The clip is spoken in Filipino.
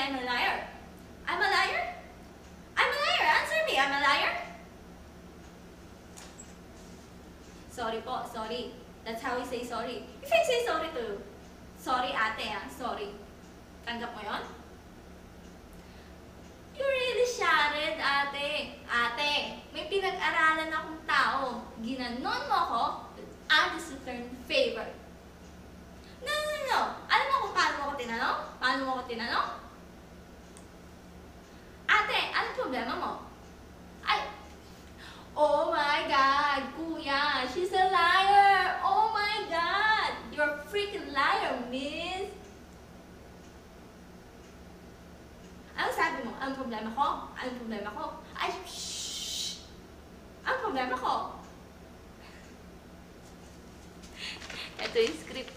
I'm a liar. I'm a liar? I'm a liar. Answer me. I'm a liar? Sorry po. Sorry. That's how we say sorry. If I say sorry to you, sorry ate sorry. Tanggap mo yun? You really shouted, ate. Ate, may pinag-aralan akong tao. Ginanon mo ako, I just returned favor. No. Alam mo kung paano mo ako tinanong? Paano mo ako tinanong? Ate, anong problema mo? Ay, oh my God, kuya, she's a liar. Oh my God, you're a freaking liar, miss. Anong sabi mo? Anong problema ko? Anong problema ko? Ay, shh! Anong problema ko? Ito yung script.